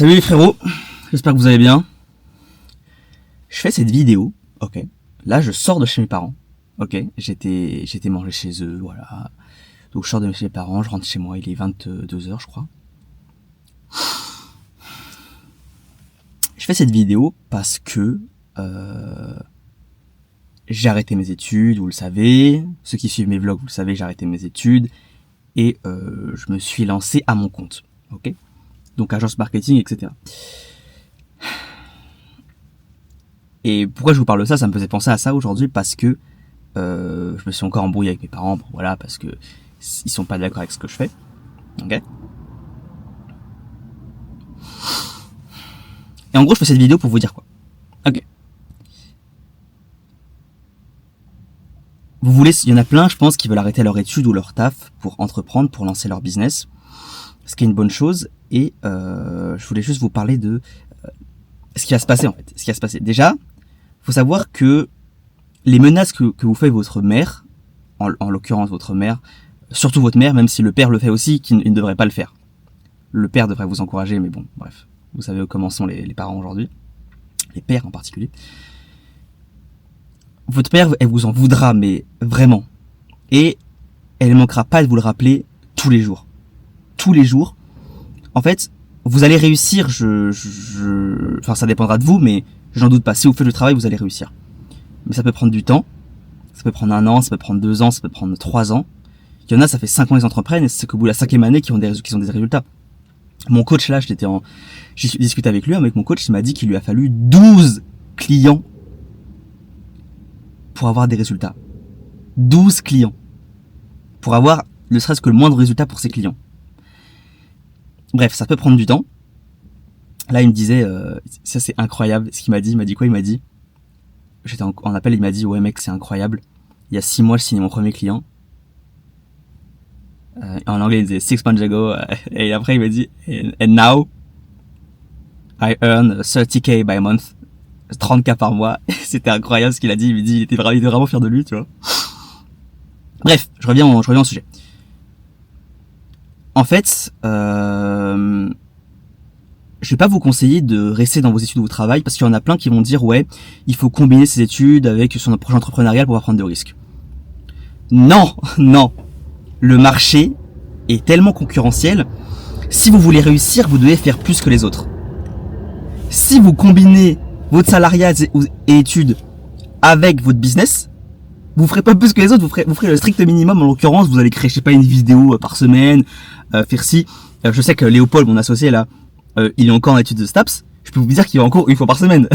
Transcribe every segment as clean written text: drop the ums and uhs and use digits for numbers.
Salut les frérots, j'espère que vous allez bien. Je fais cette vidéo, ok. Là, je sors de chez mes parents, ok. J'étais manger chez eux, voilà. Donc je sors de chez mes parents, je rentre chez moi, il est 22h je crois. Je fais cette vidéo parce que j'ai arrêté mes études, vous le savez. Ceux qui suivent mes vlogs, vous le savez, j'ai arrêté mes études. Et je me suis lancé à mon compte, ok. Donc agence marketing, etc. Et pourquoi je vous parle de ça? Ça me faisait penser à ça aujourd'hui parce que je me suis encore embrouillé avec mes parents, voilà, parce que ils sont pas d'accord avec ce que je fais, ok. Et en gros, je fais cette vidéo pour vous dire quoi? Ok. Vous voulez, il y en a plein, je pense, qui veulent arrêter leur étude ou leur taf pour entreprendre, pour lancer leur business, ce qui est une bonne chose. Et je voulais juste vous parler de ce qui va se passer en fait. Ce qui va se passer. Déjà, faut savoir que les menaces que vous fait votre mère, en l'occurrence votre mère, surtout votre mère, même si le père le fait aussi, qui ne devrait pas le faire. Le père devrait vous encourager, mais bon, bref. Vous savez comment sont les parents aujourd'hui. Les pères en particulier. Votre mère, elle vous en voudra, mais vraiment. Et elle ne manquera pas de vous le rappeler tous les jours. Tous les jours. En fait, vous allez réussir, enfin ça dépendra de vous, mais j'en doute pas. Si vous faites le travail, vous allez réussir. Mais ça peut prendre du temps. Ça peut prendre 1 an, ça peut prendre 2 ans, ça peut prendre 3 ans. Il y en a, ça fait 5 ans qu'ils entreprennent, et c'est qu'au bout de la 5e année qu'ils ont des résultats. Mon coach là, j'ai discuté avec lui, avec mon coach, il m'a dit qu'il lui a fallu 12 clients pour avoir des résultats. 12 clients. Pour avoir ne serait-ce que le moindre résultat pour ses clients. Bref, ça peut prendre du temps. Là, il me disait, ça c'est incroyable, ce qu'il m'a dit. Il m'a dit quoi? Il m'a dit, j'étais en appel, il m'a dit, ouais mec, c'est incroyable. Il y a 6 mois, je signais mon premier client. En anglais, il disait 6 months ago. Et après, il m'a dit, and now, I earn 30K by month. 30K par mois. C'était incroyable ce qu'il a dit. Il me dit, il était vraiment fier de lui, tu vois. Bref, je reviens au sujet. En fait, je vais pas vous conseiller de rester dans vos études ou au travail parce qu'il y en a plein qui vont dire ouais, il faut combiner ses études avec son projet entrepreneurial pour pouvoir prendre de risques. Non, non. Le marché est tellement concurrentiel. Si vous voulez réussir, vous devez faire plus que les autres. Si vous combinez votre salariat et études avec votre business, vous ferez pas plus que les autres, vous ferez le strict minimum. En l'occurrence, vous allez créer, je sais pas, une vidéo par semaine, faire ci. Je sais que Léopold, mon associé là, il est encore en études de STAPS. Je peux vous dire qu'il va encore 1 fois par semaine.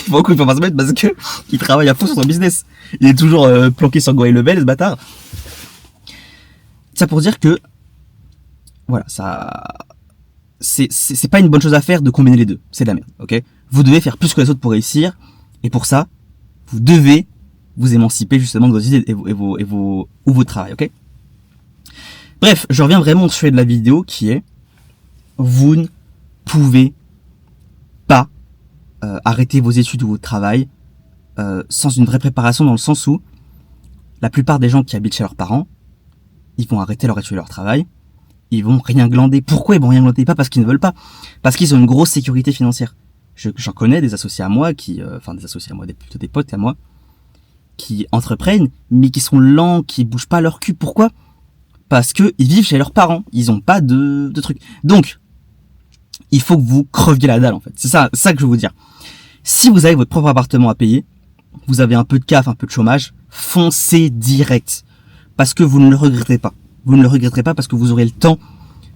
Il va encore 1 fois par semaine parce que il travaille à fond sur son business. Il est toujours planqué sur Go Level, ce bâtard. Ça pour dire que, voilà, ça, c'est pas une bonne chose à faire de combiner les deux. C'est de la merde, ok? Vous devez faire plus que les autres pour réussir. Et pour ça, vous devez vous émanciper justement de vos idées ou votre travail, ok? Bref, je reviens vraiment au sujet de la vidéo qui est, vous ne pouvez pas arrêter vos études ou votre travail sans une vraie préparation, dans le sens où la plupart des gens qui habitent chez leurs parents, ils vont arrêter leur étude et leur travail, ils vont rien glander. Pourquoi ils vont rien glander? Pas parce qu'ils ne veulent pas, parce qu'ils ont une grosse sécurité financière. J'en connais des associés à moi qui, plutôt des potes à moi, qui entreprennent, mais qui sont lents, qui bougent pas leur cul. Pourquoi? Parce que ils vivent chez leurs parents, ils ont pas de trucs. Donc, il faut que vous creviez la dalle en fait. C'est ça que je veux vous dire. Si vous avez votre propre appartement à payer, vous avez un peu de CAF, un peu de chômage, foncez direct. Parce que vous ne le regretterez pas. Vous ne le regretterez pas parce que vous aurez le temps.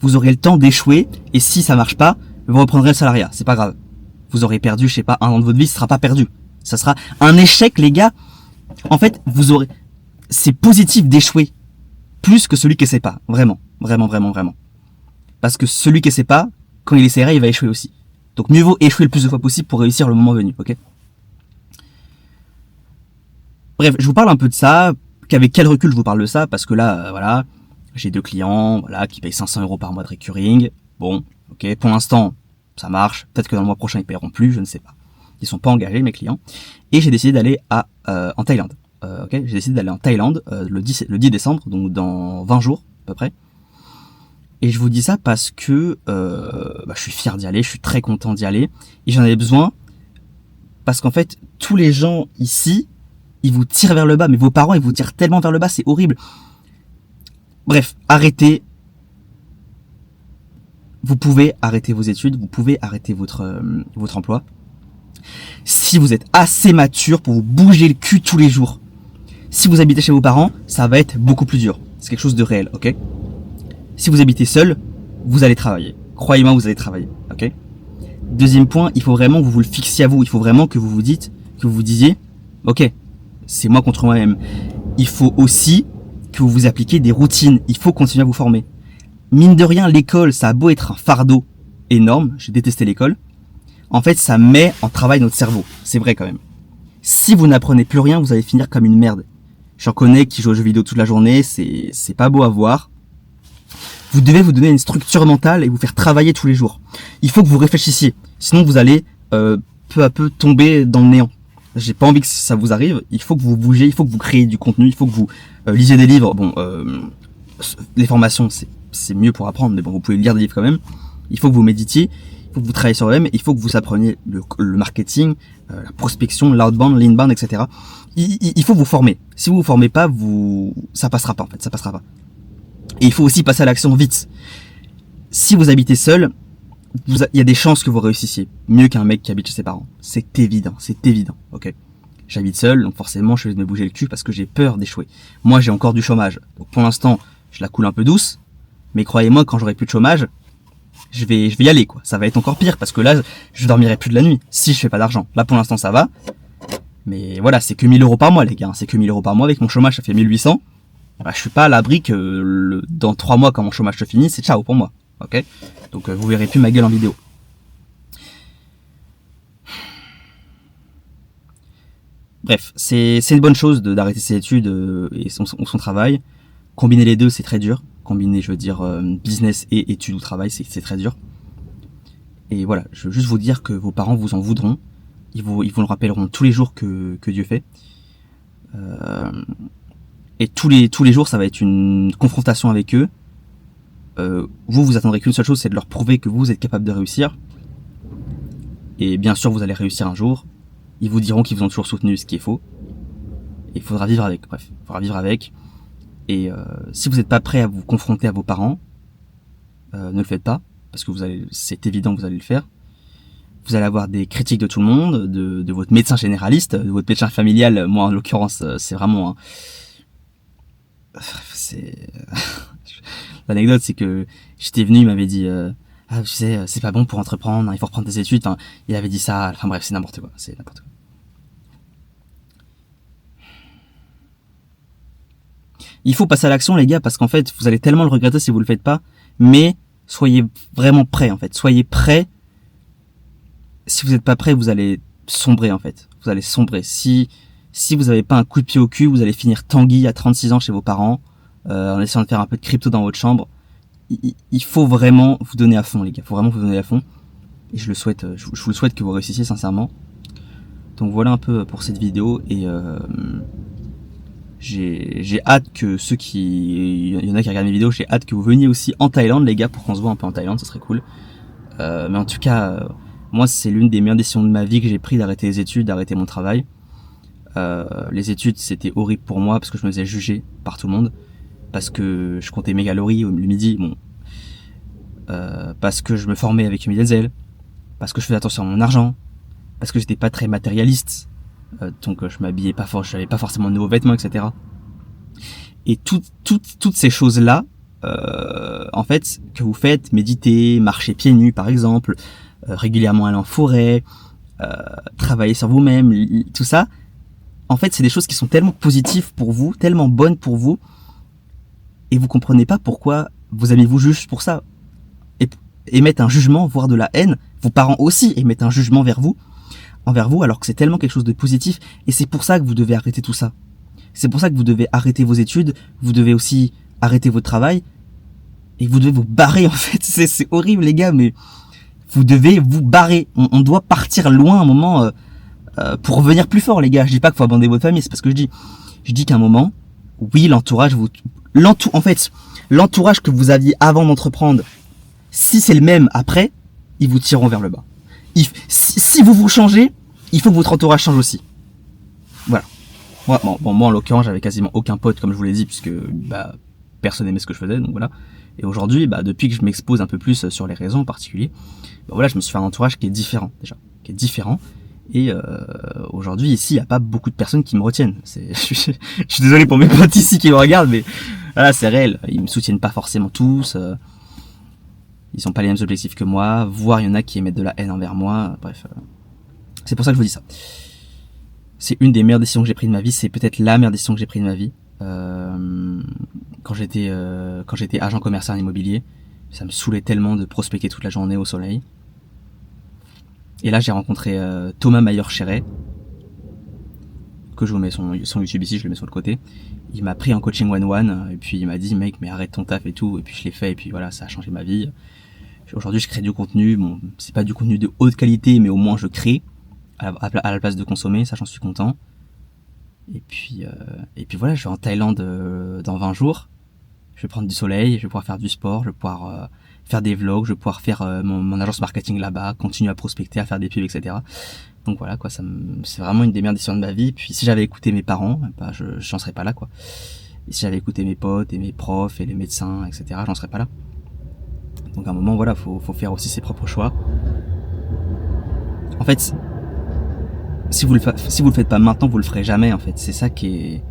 Vous aurez le temps d'échouer. Et si ça marche pas, vous reprendrez le salariat. C'est pas grave. Vous aurez perdu, je sais pas, 1 an de votre vie, ce sera pas perdu. Ça sera un échec, les gars. En fait, c'est positif d'échouer. Plus que celui qui essaie pas. Vraiment. Vraiment, vraiment, vraiment. Parce que celui qui essaie pas, quand il essaiera, il va échouer aussi. Donc mieux vaut échouer le plus de fois possible pour réussir le moment venu, ok? Bref, je vous parle un peu de ça. Qu'avec quel recul je vous parle de ça? Parce que là, voilà, j'ai 2 clients, voilà, qui payent 500 € par mois de recurring. Bon, ok, pour l'instant, ça marche. Peut-être que dans le mois prochain, ils paieront plus, je ne sais pas. Ils sont pas engagés, mes clients. Et j'ai décidé d'aller en Thaïlande. Ok, j'ai décidé d'aller en Thaïlande le 10 décembre, donc dans 20 jours à peu près. Et je vous dis ça parce que je suis fier d'y aller, je suis très content d'y aller. Et j'en avais besoin parce qu'en fait, tous les gens ici, ils vous tirent vers le bas. Mais vos parents, ils vous tirent tellement vers le bas, c'est horrible. Bref, arrêtez. Vous pouvez arrêter vos études, vous pouvez arrêter votre emploi. Si vous êtes assez mature pour vous bouger le cul tous les jours. Si vous habitez chez vos parents, ça va être beaucoup plus dur. C'est quelque chose de réel, ok? Si vous habitez seul, vous allez travailler. Croyez-moi, vous allez travailler, ok? Deuxième point, il faut vraiment que vous le fixiez à vous. Il faut vraiment que vous vous disiez, ok, c'est moi contre moi-même. Il faut aussi que vous vous appliquiez des routines. Il faut continuer à vous former. Mine de rien, l'école, ça a beau être un fardeau énorme. J'ai détesté l'école. En fait, ça met en travail notre cerveau. C'est vrai quand même. Si vous n'apprenez plus rien, vous allez finir comme une merde. J'en connais qui jouent aux jeux vidéo toute la journée. C'est pas beau à voir. Vous devez vous donner une structure mentale et vous faire travailler tous les jours. Il faut que vous réfléchissiez. Sinon, vous allez peu à peu tomber dans le néant. J'ai pas envie que ça vous arrive. Il faut que vous bougez, il faut que vous créez du contenu, il faut que vous lisiez des livres. Bon, les formations, c'est mieux pour apprendre, mais bon, vous pouvez lire des livres quand même. Il faut que vous méditiez, il faut que vous travaillez sur vous-même, il faut que vous appreniez le marketing, la prospection, l'outbound, l'inbound, etc. Il faut vous former. Si vous vous formez pas, ça passera pas en fait, ça passera pas. Et il faut aussi passer à l'action vite. Si vous habitez seul, il y a des chances que vous réussissiez mieux qu'un mec qui habite chez ses parents. C'est évident, ok? J'habite seul, donc forcément je vais me bouger le cul parce que j'ai peur d'échouer. Moi j'ai encore du chômage, donc pour l'instant je la coule un peu douce, mais croyez-moi quand j'aurai plus de chômage, je vais y aller quoi. Ça va être encore pire parce que là je dormirai plus de la nuit si je fais pas d'argent. Là pour l'instant ça va, mais voilà, c'est que 1000 € par mois les gars, c'est que 1000 € par mois. Avec mon chômage ça fait 1800. Je suis pas à l'abri que dans 3 mois quand mon chômage se finit, c'est ciao pour moi, ok? Donc vous verrez plus ma gueule en vidéo. Bref, c'est une bonne chose d'arrêter ses études et son travail. Combiner les deux, c'est très dur. Combiner, je veux dire, business et études ou travail, c'est très dur. Et voilà, je veux juste vous dire que vos parents vous en voudront. Ils vous le rappelleront tous les jours que Dieu fait. Et tous les jours, ça va être une confrontation avec eux. Vous attendrez qu'une seule chose, c'est de leur prouver que vous êtes capable de réussir. Et bien sûr, vous allez réussir un jour. Ils vous diront qu'ils vous ont toujours soutenu, ce qui est faux. Et il faudra vivre avec. Bref, il faudra vivre avec. Et si vous n'êtes pas prêt à vous confronter à vos parents, ne le faites pas, parce que c'est évident que vous allez le faire. Vous allez avoir des critiques de tout le monde, de votre médecin généraliste, de votre médecin familial. Moi, en l'occurrence, c'est vraiment l'anecdote, c'est que j'étais venu, il m'avait dit tu sais, c'est pas bon pour entreprendre, il faut reprendre tes études. Enfin, il avait dit ça. Enfin bref, c'est n'importe quoi. Il faut passer à l'action, les gars, parce qu'en fait, vous allez tellement le regretter si vous le faites pas. Mais soyez vraiment prêts, en fait. Soyez prêts. Si vous n'êtes pas prêts, vous allez sombrer, en fait. Vous allez sombrer. Si vous n'avez pas un coup de pied au cul, vous allez finir Tanguy à 36 ans chez vos parents, en essayant de faire un peu de crypto dans votre chambre. Il faut vraiment vous donner à fond, les gars. Il faut vraiment vous donner à fond. Et je le souhaite, je vous le souhaite que vous réussissiez, sincèrement. Donc voilà un peu pour cette vidéo. Et j'ai hâte que il y en a qui regardent mes vidéos, j'ai hâte que vous veniez aussi en Thaïlande, les gars, pour qu'on se voit un peu en Thaïlande, ça serait cool. Mais en tout cas, moi, c'est l'une des meilleures décisions de ma vie que j'ai pris, d'arrêter les études, d'arrêter mon travail. Les études, c'était horrible pour moi parce que je me faisais juger par tout le monde, parce que je comptais mes calories le midi, bon, parce que je me formais avec Emile Denzel, parce que je faisais attention à mon argent, parce que j'étais pas très matérialiste, donc je m'habillais pas j'avais pas forcément de nouveaux vêtements, etc. Et toutes ces choses-là, en fait, que vous faites, méditer, marcher pieds nus par exemple, régulièrement aller en forêt, travailler sur vous-même, tout ça, en fait, c'est des choses qui sont tellement positives pour vous, tellement bonnes pour vous, et vous comprenez pas pourquoi vos amis vous jugent pour ça, et émettent un jugement, voire de la haine. Vos parents aussi émettent un jugement envers vous, alors que c'est tellement quelque chose de positif, et c'est pour ça que vous devez arrêter tout ça. C'est pour ça que vous devez arrêter vos études, vous devez aussi arrêter votre travail, et vous devez vous barrer, en fait. C'est horrible, les gars, mais vous devez vous barrer. On doit partir loin un moment pour revenir plus fort, les gars. Je dis pas qu'il faut abandonner votre famille, c'est pas ce que je dis. Je dis qu'à un moment, oui, l'entourage en fait, l'entourage que vous aviez avant d'entreprendre, si c'est le même après, ils vous tireront vers le bas. Si vous changez, il faut que votre entourage change aussi. Voilà. Moi en l'occurrence, j'avais quasiment aucun pote, comme je vous l'ai dit, puisque personne n'aimait ce que je faisais, donc voilà. Et aujourd'hui, depuis que je m'expose un peu plus sur les réseaux en particulier, voilà, je me suis fait un entourage qui est différent déjà, qui est différent. Et aujourd'hui, ici, il n'y a pas beaucoup de personnes qui me retiennent. Je suis désolé pour mes potes ici qui me regardent, mais voilà, c'est réel. Ils me soutiennent pas forcément tous. Ils n'ont pas les mêmes objectifs que moi. Voire il y en a qui émettent de la haine envers moi. Bref, c'est pour ça que je vous dis ça. C'est une des meilleures décisions que j'ai prises de ma vie. C'est peut-être la meilleure décision que j'ai prise de ma vie. Quand j'étais agent commercial en immobilier, ça me saoulait tellement de prospecter toute la journée au soleil. Et là, j'ai rencontré Thomas Mayer-Chéret, que je vous mets son YouTube ici, je le mets sur le côté. Il m'a pris en coaching one-one, et puis il m'a dit, mec, mais arrête ton taf et tout. Et puis je l'ai fait, et puis voilà, ça a changé ma vie. Aujourd'hui, je crée du contenu. Bon, c'est pas du contenu de haute qualité, mais au moins je crée à la place de consommer. Ça, j'en suis content. Et puis voilà, je vais en Thaïlande dans 20 jours. Je vais prendre du soleil, je vais pouvoir faire du sport, je vais pouvoir faire des vlogs, je vais pouvoir faire mon agence marketing là-bas, continuer à prospecter, à faire des pubs, etc. Donc voilà, quoi, c'est vraiment une des meilleures décisions de ma vie. Puis si j'avais écouté mes parents, j'en serais pas là, quoi. Et si j'avais écouté mes potes et mes profs et les médecins, etc., j'en serais pas là. Donc à un moment, voilà, faut faire aussi ses propres choix. En fait, si vous le faites pas maintenant, vous le ferez jamais, en fait. C'est ça qui est...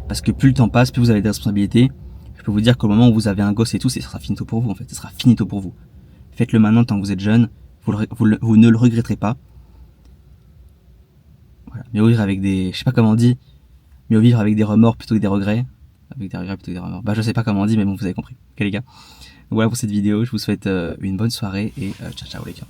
Parce que plus le temps passe, plus vous avez des responsabilités. Je peux vous dire qu'au moment où vous avez un gosse et tout, ça sera finito pour vous, en fait. Ça sera finito pour vous. Faites-le maintenant tant que vous êtes jeune. Vous ne le regretterez pas. Voilà. Mieux vivre avec des... Je sais pas comment on dit. Mieux vivre avec des remords plutôt que des regrets. Avec des regrets plutôt que des remords. Je sais pas comment on dit, mais bon, vous avez compris. Ok, les gars. Donc voilà pour cette vidéo. Je vous souhaite une bonne soirée et ciao, ciao, les gars.